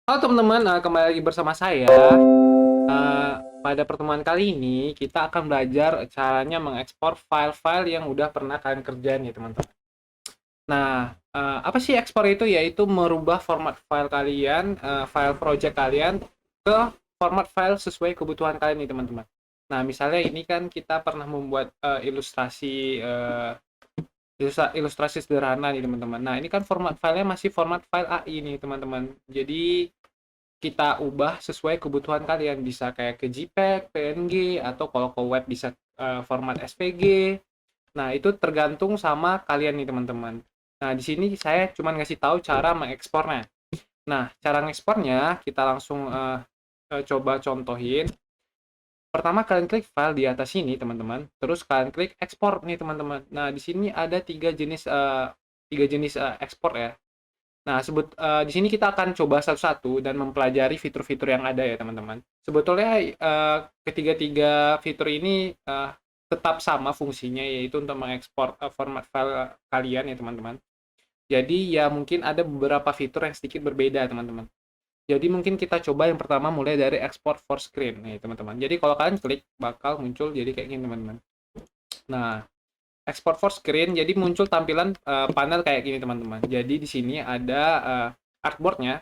Halo teman-teman, kembali lagi bersama saya. Pada pertemuan kali ini, kita akan belajar caranya mengekspor file-file yang udah pernah kalian kerjain ya teman-teman. Nah, apa sih ekspor itu? Yaitu merubah format file kalian, file project kalian ke format file sesuai kebutuhan kalian nih teman-teman. Nah, misalnya ini kan kita pernah membuat ilustrasi sederhana nih teman-teman. Nah, ini kan format filenya masih format file AI nih teman-teman. Jadi kita ubah sesuai kebutuhan kalian, bisa kayak ke JPEG, PNG, atau kalau ke web bisa format SVG. Nah, itu tergantung sama kalian nih teman-teman. Nah, di sini saya cuma ngasih tahu cara mengekspornya. Nah, cara ngekspornya kita langsung coba contohin. Pertama kalian klik file di atas sini teman-teman, terus kalian klik ekspor nih teman-teman. Nah, di sini ada tiga jenis ekspor ya. Nah, di sini kita akan coba satu-satu dan mempelajari fitur-fitur yang ada ya, teman-teman. Sebetulnya ketiga-tiga fitur ini tetap sama fungsinya, yaitu untuk mengekspor format file kalian ya, teman-teman. Jadi ya mungkin ada beberapa fitur yang sedikit berbeda, teman-teman. Jadi mungkin kita coba yang pertama mulai dari export for screen nih, teman-teman. Jadi kalau kalian klik bakal muncul jadi kayak gini, teman-teman. Nah, export for screen jadi muncul tampilan panel kayak gini teman-teman. Jadi di sini ada artboardnya.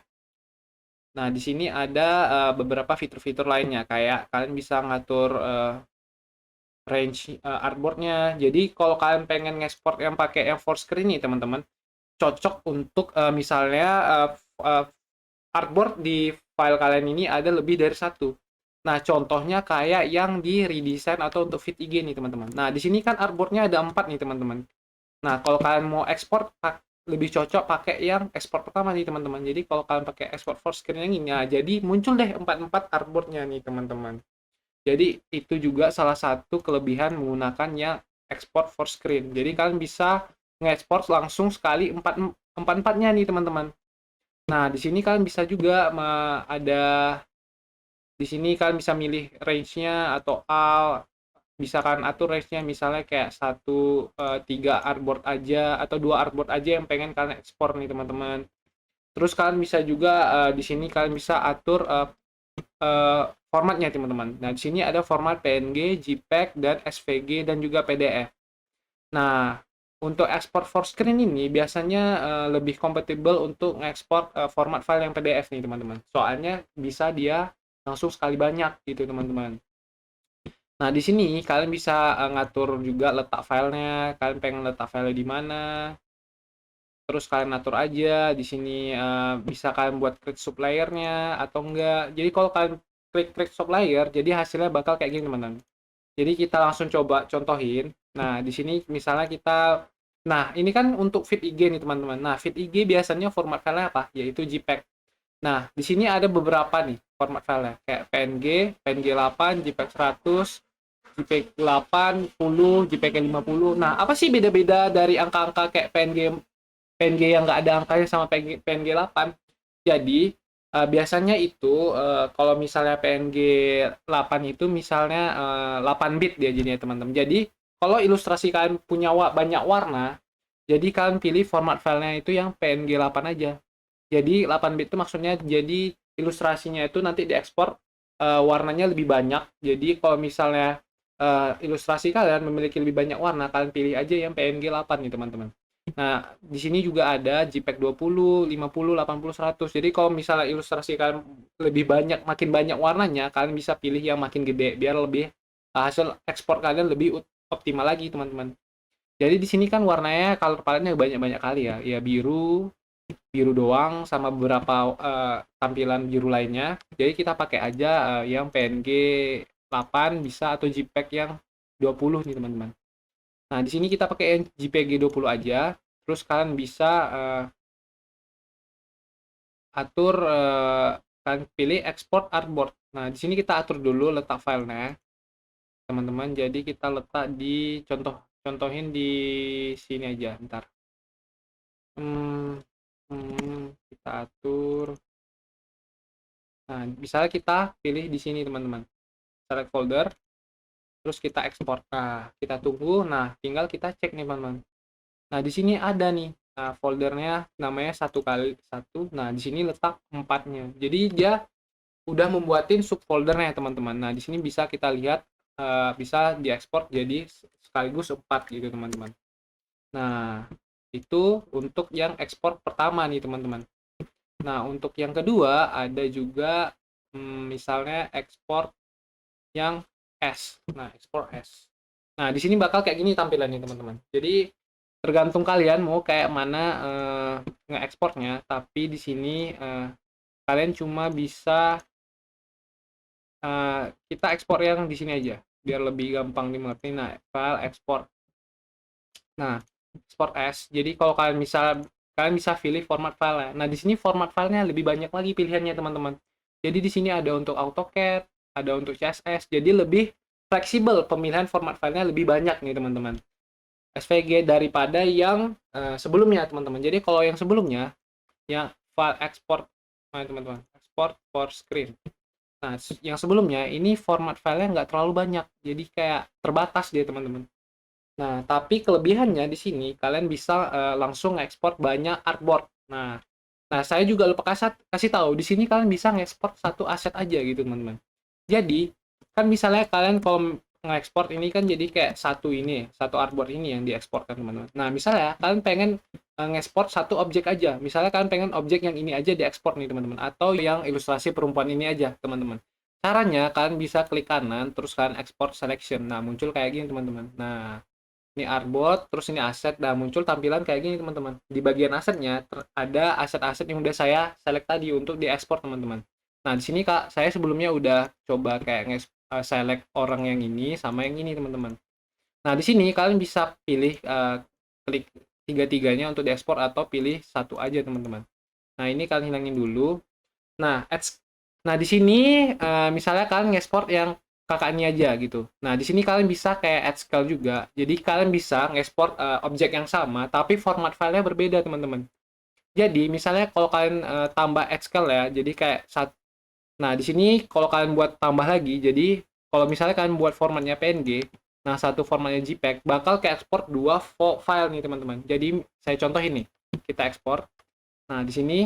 Nah, di sini ada beberapa fitur-fitur lainnya kayak kalian bisa ngatur range artboardnya. Jadi kalau kalian pengen ngekspor yang pakai yang for screen nih teman-teman, cocok untuk misalnya uh, artboard di file kalian ini ada lebih dari satu. Nah, contohnya kayak yang di redesign atau untuk fit IG nih teman-teman. Nah, di sini kan artboardnya ada 4 nih teman-teman. Nah, kalau kalian mau ekspor lebih cocok pakai yang ekspor pertama nih teman-teman. Jadi kalau kalian pakai ekspor for screen yang ini, nah, jadi muncul deh 4-4 artboardnya nih teman-teman. Jadi itu juga salah satu kelebihan menggunakan yang ekspor for screen. Jadi kalian bisa ngekspor langsung sekali empat-empatnya nih teman-teman. Nah, di sini kalian bisa juga ada di sini kalian bisa milih range-nya atau all, bisa kan atur range-nya misalnya kayak tiga artboard aja atau dua artboard aja yang pengen kalian ekspor nih teman-teman. Terus kalian bisa juga di sini kalian bisa atur formatnya teman-teman. Nah, di sini ada format PNG, JPEG, dan SVG dan juga PDF. Nah, untuk ekspor for screen ini biasanya lebih kompatibel untuk ngekspor format file yang PDF nih teman-teman. Soalnya bisa dia langsung sekali banyak gitu teman-teman. Nah, di sini kalian bisa ngatur juga letak filenya, kalian pengen letak file di mana, terus kalian atur aja. Di sini bisa kalian buat create sublayernya atau enggak. Jadi kalau kalian klik create sublayer, jadi hasilnya bakal kayak gini teman-teman. Jadi kita langsung coba contohin. Nah, di sini misalnya nah ini kan untuk feed IG nih teman-teman. Nah, feed IG biasanya format filenya apa? Yaitu JPEG. Nah, di sini ada beberapa nih format filenya, kayak PNG, PNG 8, JPEG 100, JPEG 80, JPEG 50. Nah, apa sih beda-beda dari angka-angka kayak PNG yang nggak ada angkanya sama PNG 8? Jadi, biasanya itu kalau misalnya PNG 8 itu misalnya 8 bit dia jadinya teman-teman. Jadi, kalau ilustrasi kalian punya banyak warna, jadi kalian pilih format filenya itu yang PNG 8 aja. Jadi 8 bit itu maksudnya jadi ilustrasinya itu nanti diekspor warnanya lebih banyak. Jadi kalau misalnya ilustrasi kalian memiliki lebih banyak warna, kalian pilih aja yang PNG 8 nih teman-teman. Nah, di sini juga ada JPEG 20, 50, 80, 100. Jadi kalau misalnya ilustrasi kalian lebih banyak, makin banyak warnanya, kalian bisa pilih yang makin gede biar lebih hasil ekspor kalian lebih optimal lagi, teman-teman. Jadi di sini kan warnanya color palette-nya banyak-banyak kali ya. Ya biru, biru doang sama beberapa tampilan biru lainnya. Jadi kita pakai aja yang PNG 8 bisa atau JPEG yang 20 nih, teman-teman. Nah, di sini kita pakai yang JPG 20 aja. Terus kalian bisa atur kalian pilih export artboard. Nah, di sini kita atur dulu letak filenya, teman-teman. Jadi kita letak di contohin di sini aja, ntar. Kita atur. Nah, misalnya kita pilih di sini, teman-teman. Select folder, terus kita ekspor. Nah, kita tunggu. Nah, tinggal kita cek nih, teman-teman. Nah, di sini ada nih foldernya namanya 1x1. Nah, di sini letak 4-nya. Jadi dia udah membuatin subfoldernya teman-teman. Nah, di sini bisa kita lihat bisa diekspor jadi sekaligus 4 gitu teman-teman. Nah, itu untuk yang ekspor pertama nih teman-teman. Nah, untuk yang kedua ada juga misalnya ekspor yang S. Nah, ekspor S. Nah, di sini bakal kayak gini tampilannya teman-teman. Jadi tergantung kalian mau kayak mana nge-ekspornya, tapi di sini kalian cuma bisa kita ekspor yang di sini aja biar lebih gampang dimengerti. Nah, file ekspor. Nah, export as. Jadi kalau kalian bisa pilih format file. Nah, di sini format filenya lebih banyak lagi pilihannya, teman-teman. Jadi di sini ada untuk AutoCAD, ada untuk CSS. Jadi lebih fleksibel pemilihan format filenya lebih banyak nih, teman-teman. SVG daripada yang sebelumnya, teman-teman. Jadi kalau yang sebelumnya, yang file export, nah, teman-teman, export for screen. Nah, yang sebelumnya ini format filenya nggak terlalu banyak. Jadi kayak terbatas dia, teman-teman. Nah, tapi kelebihannya di sini kalian bisa langsung ekspor banyak artboard. Nah, saya juga lupa kasih tahu di sini kalian bisa ngekspor satu aset aja gitu, teman-teman. Jadi, kan misalnya kalian kalau ngekspor ini kan jadi kayak satu artboard ini yang diekspor kan, teman-teman. Nah, misalnya kalian pengen ngekspor satu objek aja. Misalnya kalian pengen objek yang ini aja diekspor nih, teman-teman, atau yang ilustrasi perempuan ini aja, teman-teman. Caranya kalian bisa klik kanan terus kalian export selection. Nah, muncul kayak gini, teman-teman. Nah, ini artboard, terus ini aset, dan muncul tampilan kayak gini teman-teman. Di bagian asetnya ada aset-aset yang udah saya select tadi untuk diekspor teman-teman. Nah, di sini Kak, saya sebelumnya udah coba kayak select orang yang ini sama yang ini teman-teman. Nah, di sini kalian bisa pilih klik tiga-tiganya untuk diekspor atau pilih satu aja teman-teman. Nah, ini kalian hilangin dulu. Nah, di sini misalnya kalian ngekspor yang kakak ini aja gitu. Nah, di sini kalian bisa kayak add scale juga. Jadi kalian bisa ngekspor objek yang sama tapi format filenya berbeda, teman-teman. Jadi, misalnya kalau kalian tambah add scale ya, jadi kayak nah, di sini kalau kalian buat tambah lagi, jadi kalau misalnya kalian buat formatnya PNG, nah satu formatnya JPEG, bakal ke ekspor dua file nih, teman-teman. Jadi, saya contohin nih. Kita ekspor. Nah, di sini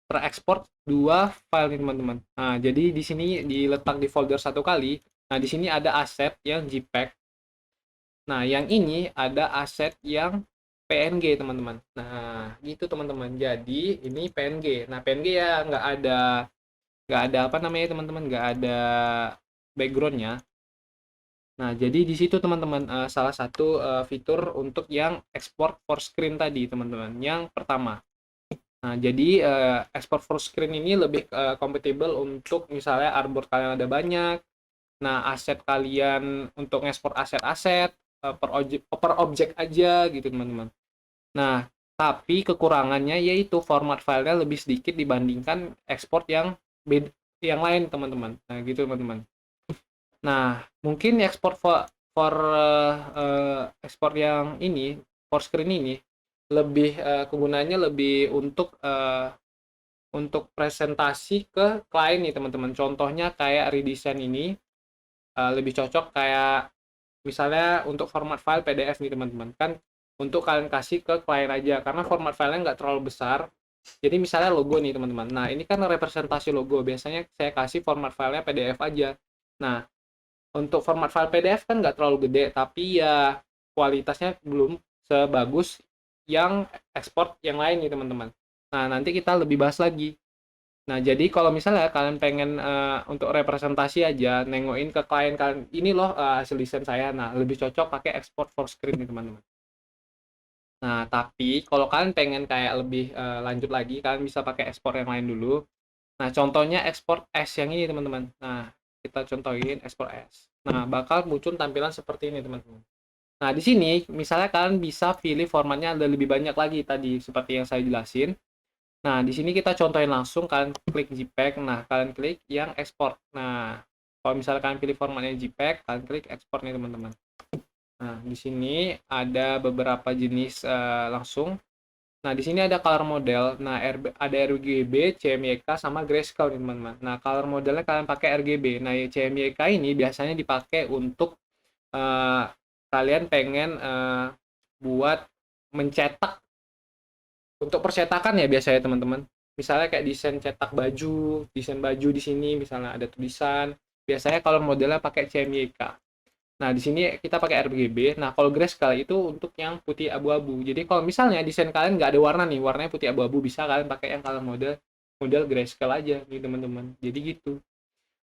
terekspor dua file nih teman-teman. Nah, jadi di sini diletak di folder satu kali. Nah, di sini ada aset yang JPEG. Nah, yang ini ada aset yang PNG teman-teman. Nah, gitu teman-teman. Jadi ini PNG. Nah, PNG ya nggak ada apa namanya teman-teman, nggak ada backgroundnya. Nah, jadi di situ teman-teman salah satu fitur untuk yang export for screen tadi teman-teman. Yang pertama. Nah, jadi export full screen ini lebih compatible untuk misalnya artboard kalian ada banyak. Nah, aset kalian untuk ngekspor aset-aset per objek aja gitu, teman-teman. Nah, tapi kekurangannya yaitu format filenya lebih sedikit dibandingkan ekspor yang lain, teman-teman. Nah, gitu, teman-teman. Nah, mungkin ekspor ekspor yang ini, for screen ini lebih kegunaannya lebih untuk presentasi ke klien nih teman-teman. Contohnya kayak redesign ini lebih cocok kayak misalnya untuk format file PDF nih teman-teman. Kan untuk kalian kasih ke klien aja karena format filenya nggak terlalu besar. Jadi misalnya logo nih teman-teman. Nah, ini kan representasi logo. Biasanya saya kasih format filenya PDF aja. Nah, untuk format file PDF kan nggak terlalu gede, tapi ya kualitasnya belum sebagus yang ekspor yang lain nih teman-teman. Nah, nanti kita lebih bahas lagi. Nah, jadi kalau misalnya kalian pengen untuk representasi aja, nengokin ke klien kalian, ini loh hasil desain saya. Nah, lebih cocok pakai export for screen nih teman-teman. Nah, tapi kalau kalian pengen kayak lebih lanjut lagi, kalian bisa pakai export yang lain dulu. Nah, contohnya export as yang ini teman-teman. Nah, kita contohin export as. Nah, bakal muncul tampilan seperti ini teman-teman. Nah, di sini misalnya kalian bisa pilih formatnya ada lebih banyak lagi tadi seperti yang saya jelasin. Nah, di sini kita contohin langsung, kalian klik JPEG. Nah, kalian klik yang export. Nah, kalau misalnya kalian pilih formatnya JPEG, kalian klik export nih teman-teman. Nah, di sini ada beberapa jenis langsung. Nah, di sini ada color model. Nah, ada RGB, CMYK, sama grayscale nih teman-teman. Nah, color modelnya kalian pakai RGB. Nah, CMYK ini biasanya dipakai untuk kalian pengen buat mencetak untuk percetakan ya biasanya teman-teman. Misalnya kayak desain baju di sini misalnya ada tulisan. Biasanya kalau modelnya pakai CMYK. Nah, di sini kita pakai RGB. Nah, kalau grayscale itu untuk yang putih abu-abu. Jadi kalau misalnya desain kalian nggak ada warna nih, warnanya putih abu-abu, bisa kalian pakai yang color model model grayscale aja nih teman-teman. Jadi gitu.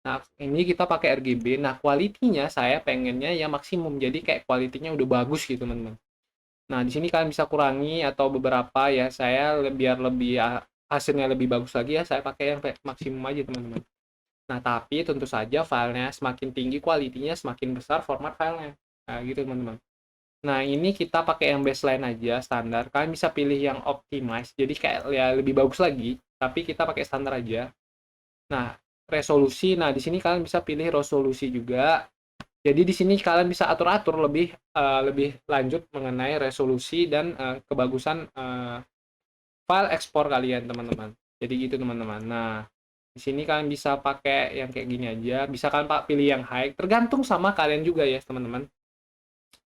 Nah, ini kita pakai RGB. Nah, kualitinya saya pengennya yang maksimum. Jadi kayak kualitinya udah bagus gitu, teman-teman. Nah, di sini kalian bisa kurangi atau beberapa ya. Saya biar lebih hasilnya lebih bagus lagi ya, saya pakai yang maksimum aja, teman-teman. Nah, tapi tentu saja filenya semakin tinggi kualitinya, semakin besar format filenya. Nah, gitu, teman-teman. Nah, ini kita pakai yang baseline aja, standar. Kalian bisa pilih yang optimize. Jadi kayak ya lebih bagus lagi, tapi kita pakai standar aja. Nah, resolusi. Nah, di sini kalian bisa pilih resolusi juga. Jadi di sini kalian bisa atur-atur lebih lanjut mengenai resolusi dan kebagusan file ekspor kalian, teman-teman. Jadi gitu, teman-teman. Nah, di sini kalian bisa pakai yang kayak gini aja. Bisa kalian pilih yang high. Tergantung sama kalian juga ya, teman-teman.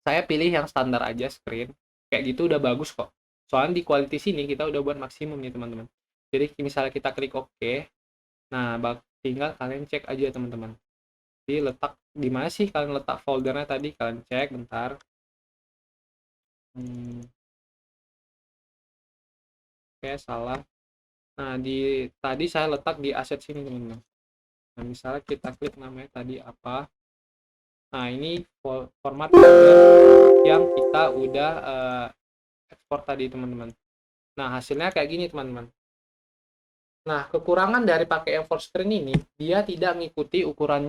Saya pilih yang standar aja screen. Kayak gitu udah bagus kok. Soalnya di quality sini kita udah buat maksimum nih, teman-teman. Jadi misalnya kita klik OK. Nah, tinggal kalian cek aja, teman-teman. Jadi letak di mana sih kalian letak foldernya tadi, kalian cek bentar. Oke, salah. Nah, tadi saya letak di aset sini, teman-teman. Nah, misalnya kita klik namanya tadi apa. Nah, ini format folder yang kita udah ekspor tadi, teman-teman. Nah, hasilnya kayak gini, teman-teman. Nah, kekurangan dari pakai yang full screen ini, dia tidak mengikuti ukuran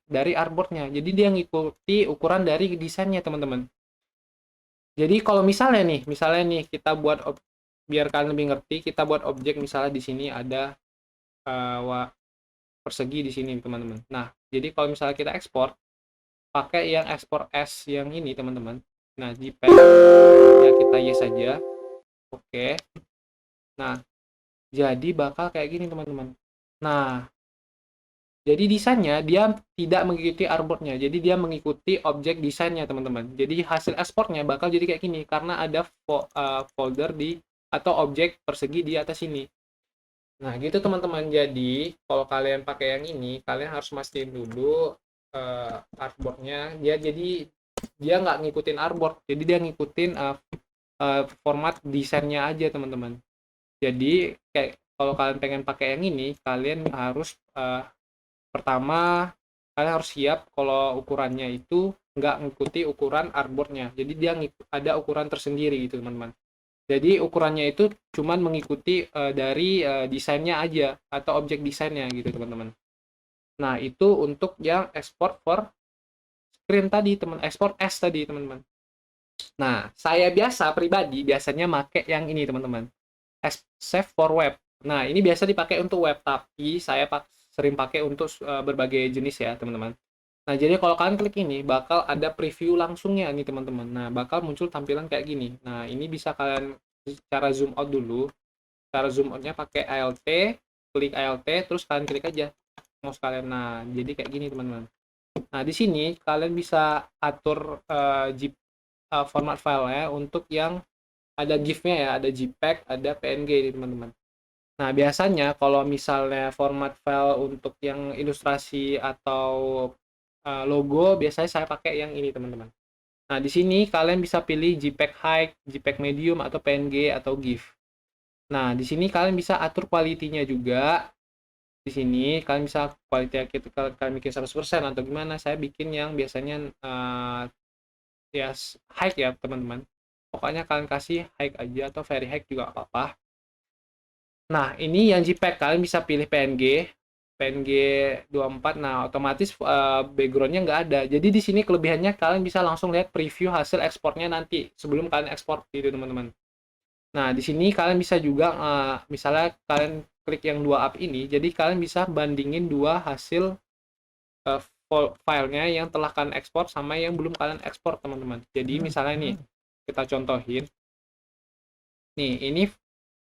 dari artboardnya. Jadi dia ngikuti ukuran dari desainnya, teman-teman. Jadi kalau misalnya nih kita buat biar kalian lebih ngerti, kita buat objek misalnya di sini ada persegi di sini, teman-teman. Nah, jadi kalau misalnya kita ekspor, pakai yang ekspor S yang ini, teman-teman. Nah, JPEG ya kita yes saja. Oke. Nah, jadi bakal kayak gini, teman-teman. Nah, jadi desainnya dia tidak mengikuti artboardnya, jadi dia mengikuti objek desainnya, teman-teman. Jadi hasil ekspornya bakal jadi kayak gini karena ada folder di atau objek persegi di atas ini. Nah, gitu, teman-teman. Jadi kalau kalian pakai yang ini, kalian harus mastiin dulu artboardnya. Jadi dia nggak ngikutin artboard, jadi dia ngikutin format desainnya aja, teman-teman. Jadi kayak kalau kalian pengen pakai yang ini, kalian harus pertama kalian harus siap kalau ukurannya itu nggak ngikuti ukuran artboardnya. Jadi dia ada ukuran tersendiri gitu, teman-teman. Jadi ukurannya itu cuman mengikuti dari desainnya aja atau objek desainnya gitu, teman-teman. Nah, itu untuk yang export for screen tadi, teman, export S tadi, teman-teman. Nah, saya biasanya make yang ini, teman-teman. Save for web. Nah, ini biasa dipakai untuk web, tapi saya sering pakai untuk berbagai jenis ya, teman-teman. Nah, jadi kalau kalian klik ini, bakal ada preview langsungnya nih, teman-teman. Nah, bakal muncul tampilan kayak gini. Nah, ini bisa kalian cara zoom out dulu. Cara zoom outnya pakai Alt, klik Alt, terus kalian klik aja mouse kalian. Nah, jadi kayak gini, teman-teman. Nah, di sini kalian bisa atur format filenya untuk yang ada GIF-nya ya, ada JPEG, ada PNG nih, teman-teman. Nah, biasanya kalau misalnya format file untuk yang ilustrasi atau logo, biasanya saya pakai yang ini, teman-teman. Nah, di sini kalian bisa pilih JPEG High, JPEG Medium, atau PNG, atau GIF. Nah, di sini kalian bisa atur kualitinya juga. Di sini kalian bisa kualitasnya kalian bikin 100% atau gimana. Saya bikin yang biasanya ya high ya, teman-teman. Pokoknya kalian kasih high aja atau very high juga apa-apa. Nah, ini yang JPEG, kalian bisa pilih PNG 24. Nah, otomatis backgroundnya nggak ada. Jadi di sini kelebihannya kalian bisa langsung lihat preview hasil ekspornya nanti sebelum kalian ekspor gitu, teman-teman. Nah, di sini kalian bisa juga misalnya kalian klik yang dua up ini, jadi kalian bisa bandingin dua hasil uh, filenya yang telah kalian ekspor sama yang belum kalian ekspor, teman-teman. Jadi misalnya nih, kita contohin. Nih, ini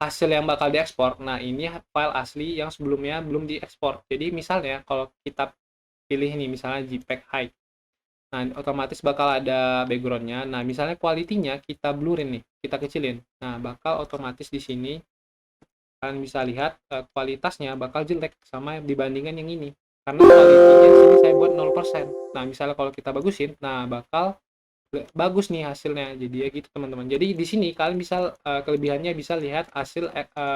hasil yang bakal diekspor. Nah, ini file asli yang sebelumnya belum diekspor. Jadi misalnya kalau kita pilih nih misalnya JPEG High. Nah, otomatis bakal ada backgroundnya. Nah, misalnya quality-nya kita blurrin nih, kita kecilin. Nah, bakal otomatis di sini kalian bisa lihat kualitasnya bakal jelek sama dibandingkan yang ini. Karena quality-nya sini saya buat 0%. Nah, misalnya kalau kita bagusin, nah bakal bagus nih hasilnya. Jadi ya gitu teman-teman. Jadi di sini kalian bisa kelebihannya bisa lihat hasil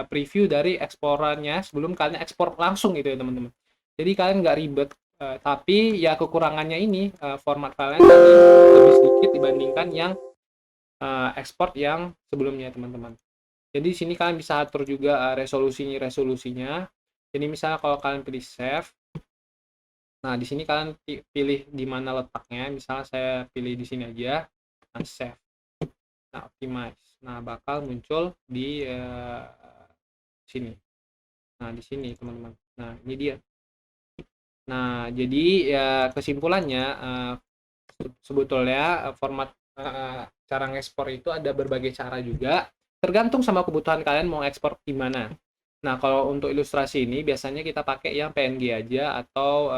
preview dari eksporannya sebelum kalian ekspor langsung gitu ya teman-teman. Jadi kalian nggak ribet. Tapi ya kekurangannya ini format filenya tadi lebih sedikit dibandingkan yang ekspor yang sebelumnya teman-teman. Jadi di sini kalian bisa atur juga resolusinya. Jadi misalnya kalau kalian pilih save, nah di sini kalian pilih di mana letaknya. Misalnya saya pilih di sini aja, nah save, nah optimize. Nah bakal muncul di sini. Nah di sini teman-teman. Nah ini dia. Nah jadi ya kesimpulannya sebetulnya format cara ngekspor itu ada berbagai cara juga, tergantung sama kebutuhan kalian mau ekspor gimana. Nah kalau untuk ilustrasi ini biasanya kita pakai yang PNG aja atau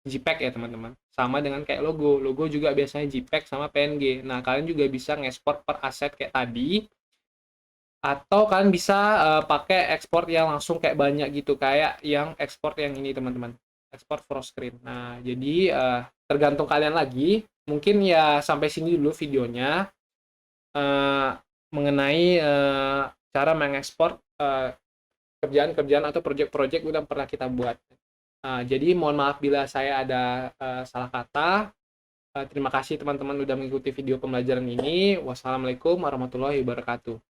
JPEG ya teman-teman, sama dengan kayak logo juga biasanya JPEG sama PNG. Nah kalian juga bisa ngekspor per aset kayak tadi, atau kalian bisa pakai ekspor yang langsung kayak banyak gitu, kayak yang ekspor yang ini teman-teman, ekspor full screen. Nah jadi tergantung kalian lagi. Mungkin ya sampai sini dulu videonya uh, mengenai cara mengekspor kerjaan-kerjaan atau proyek-proyek udah pernah kita buat. Jadi mohon maaf bila saya ada salah kata. Terima kasih teman-teman udah mengikuti video pembelajaran ini. Wassalamualaikum warahmatullahi wabarakatuh.